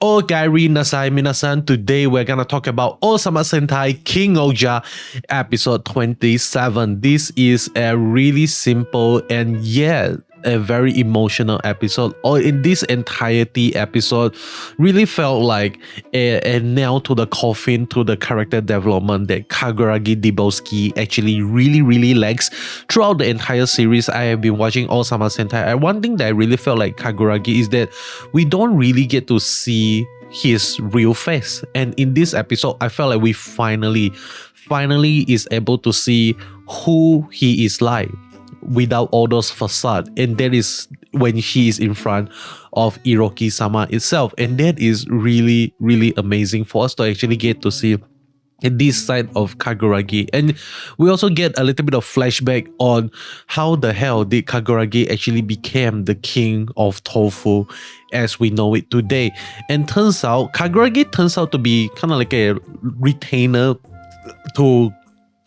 Ogari Nasai Minasan. Today we're gonna talk about Ohsama Sentai King-Ohger episode 27. This is a really simple and a very emotional episode. Or in this entirety episode really felt like a nail to the coffin to the character development that Kaguragi Deboski actually really lacks throughout the entire series. I have been watching Ohsama Sentai, and one thing that I really felt like Kaguragi is that we don't really get to see his real face, and in this episode I felt like we finally is able to see who he is like without all those facade, and that is when he is in front of Iroki-sama itself, and that is really amazing for us to actually get to see this side of Kaguragi. And we also get a little bit of flashback on how the hell did Kaguragi actually became the king of tofu as we know it today. And Kaguragi turns out to be kind of like a retainer to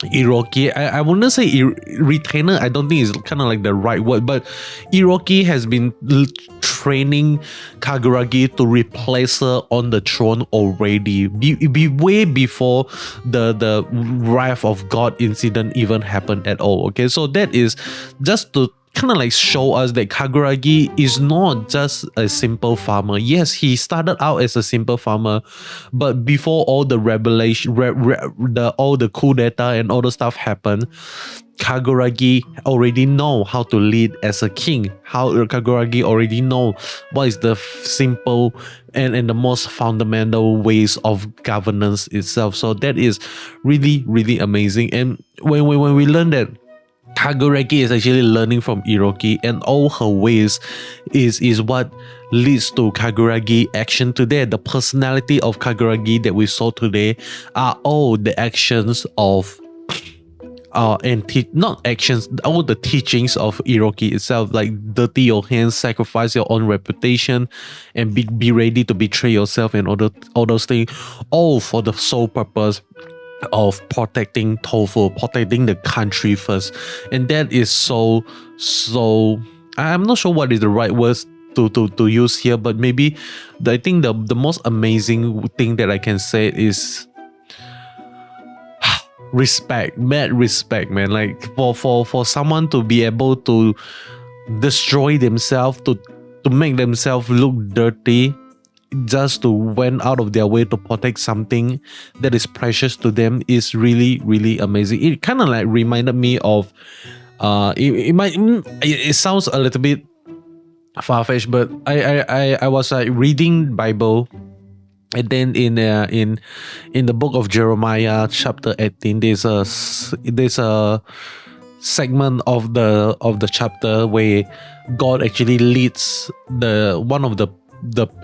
Iroki. I wouldn't say retainer, I don't think it's kind of like the right word, but Iroki has been training Kaguragi to replace her on the throne already, be way before the wrath of God incident even happened at all. Okay, so that is just to kind of like show us that Kaguragi is not just a simple farmer. Yes, he started out as a simple farmer, but before all the revelation, all the coup d'etat and all the stuff happened, Kaguragi already know how to lead as a king. Kaguragi already know what is the simple and the most fundamental ways of governance itself. So that is really amazing. And when we learn that Kaguragi is actually learning from Iroki, and all her ways is what leads to Kaguragi action today. The personality of Kaguragi that we saw today are all the actions of not actions, all the teachings of Iroki itself, like dirty your hands, sacrifice your own reputation, and be ready to betray yourself, and all those things, all for the sole purpose of protecting tofu, protecting the country first. And that is so I'm not sure what is the right words to use here, but maybe I think the most amazing thing that I can say is respect, mad respect, man. Like for someone to be able to destroy themselves, to make themselves look dirty, just to went out of their way to protect something that is precious to them, is really amazing. It kind of like reminded me of it sounds a little bit far-fetched, but I was like reading Bible, and then in the book of Jeremiah chapter 18, there's a segment of the chapter where God actually leads one of the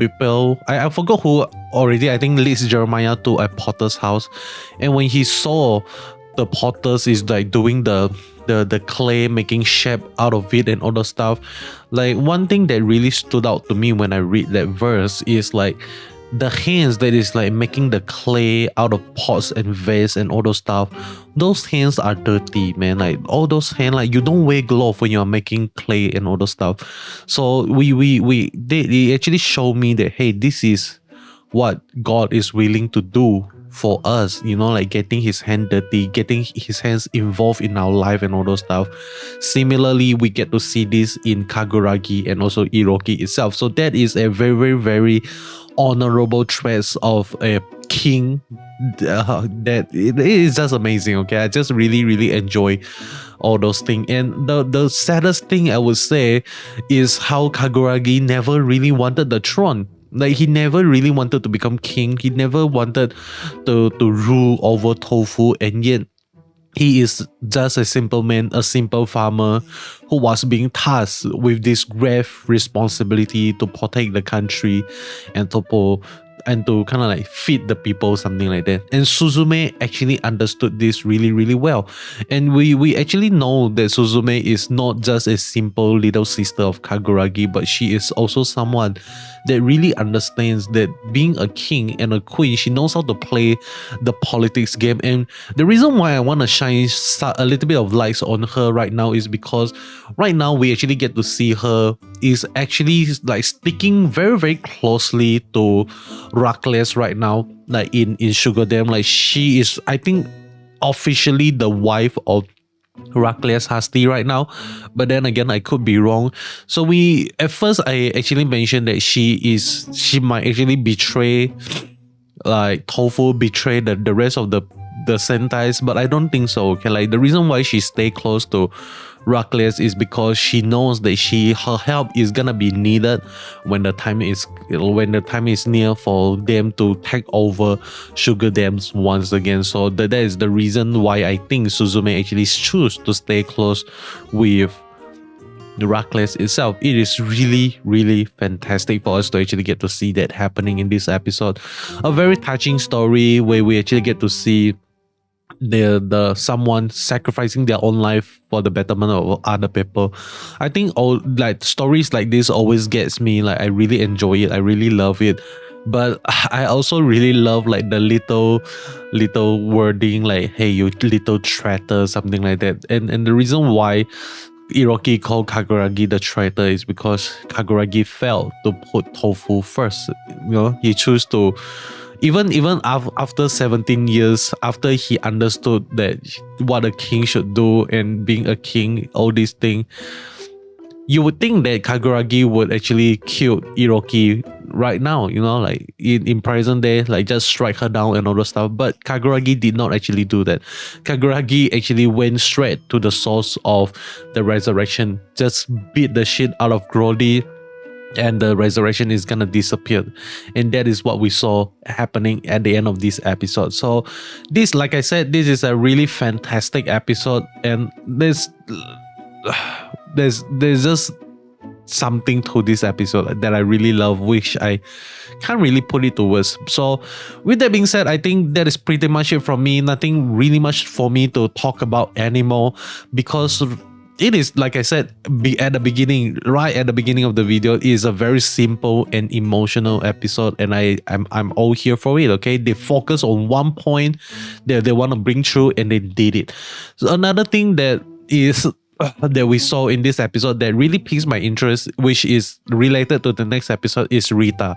people, I forgot who already, I think leads Jeremiah to a potter's house, and when he saw the potters is like doing the clay, making shape out of it and all the stuff, like one thing that really stood out to me when I read that verse is like the hands that is like making the clay out of pots and vase and all those stuff. Those hands are dirty, man. Like all those hands, like you don't wear glove when you're making clay and all those stuff. So they actually show me that, hey, this is what God is willing to do for us, you know, like getting his hand dirty, getting his hands involved in our life and all those stuff. Similarly, we get to see this in Kaguragi and also Iroki itself. So that is a very honorable trait of a king that it is just amazing. Okay, I just really enjoy all those things. And the saddest thing I would say is how Kaguragi never really wanted the throne. Like he never really wanted to become king. He never wanted to rule over tofu, and yet he is just a simple man, a simple farmer who was being tasked with this grave responsibility to protect the country and to kind of like feed the people, something like that. And Suzume actually understood this really well. And we actually know that Suzume is not just a simple little sister of Kaguragi, but she is also someone that really understands that being a king and a queen, she knows how to play the politics game. And the reason why I want to shine a little bit of lights on her right now is because right now we actually get to see her is actually like sticking very, very closely to Rakles right now, like in Sugar Dam. Like she is, I think, officially the wife of Rakles Hasti right now, but then again I could be wrong. So at first I actually mentioned that she might actually betray, like Tofu betray the rest of the Sentais, but I don't think so. Okay, like the reason why she stay close to Rakles is because she knows that her help is gonna be needed when the time is near for them to take over Sugar Dams once again. So that is the reason why I think Suzume actually choose to stay close with the Rakles itself. It is really, really fantastic for us to actually get to see that happening in this episode. A very touching story where we actually get to see the someone sacrificing their own life for the betterment of other people. I think all like stories like this always gets me. Like I really enjoy it. I really love it. But I also really love like the little wording like, hey, you little traitor, something like that. And the reason why Iroki called Kaguragi the traitor is because Kaguragi failed to put Tofu first. You know, he chose to even after 17 years, after he understood that what a king should do and being a king, all these things, you would think that Kaguragi would actually kill Iroki right now, you know, like in present day, like just strike her down and all that stuff. But Kaguragi did not actually do that. Kaguragi actually went straight to the source of the resurrection, just beat the shit out of Grody, and the resurrection is gonna disappear. And that is what we saw happening at the end of this episode. So this, like I said, this is a really fantastic episode, and there's just something to this episode that I really love, which I can't really put it to words. So with that being said, I think that is pretty much it from me. Nothing really much for me to talk about anymore, because it is, like I said, at the beginning, right at the beginning of the video, is a very simple and emotional episode, and I'm all here for it. Okay, they focus on one point that they want to bring through, and they did it. So another thing that we saw in this episode that really piques my interest, which is related to the next episode, is Rita.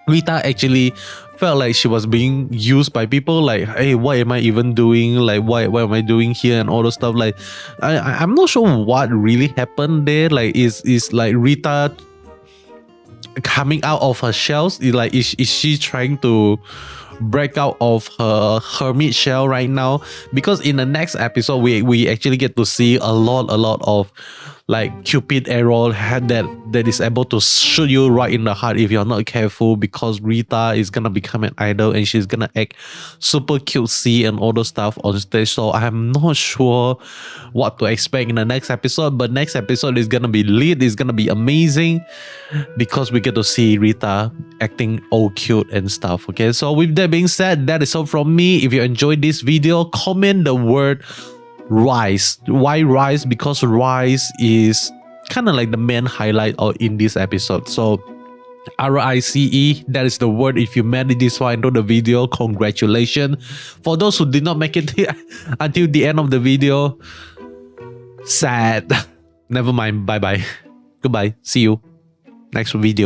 Rita actually felt like she was being used by people, like, hey, what am I even doing? Like, what am I doing here and all the stuff? Like, I'm not sure what really happened there. Like, is like Rita coming out of her shells? Is she trying to break out of her hermit shell right now? Because in the next episode, we actually get to see a lot of like Cupid arrow that is able to shoot you right in the heart if you're not careful, because Rita is gonna become an idol and she's gonna act super cutesy and all those stuff on stage. So I'm not sure what to expect in the next episode, but next episode is gonna be lit. It's gonna be amazing because we get to see Rita acting all cute and stuff. Okay, so with that being said, that is all from me. If you enjoyed this video, comment the word Rise. Why Rise? Because Rise is kind of like the main highlight in this episode. So RICE, that is the word. If you made it this far into the video, congratulations. For those who did not make it until the end of the video, sad. Never mind. Bye bye. Goodbye. See you next video.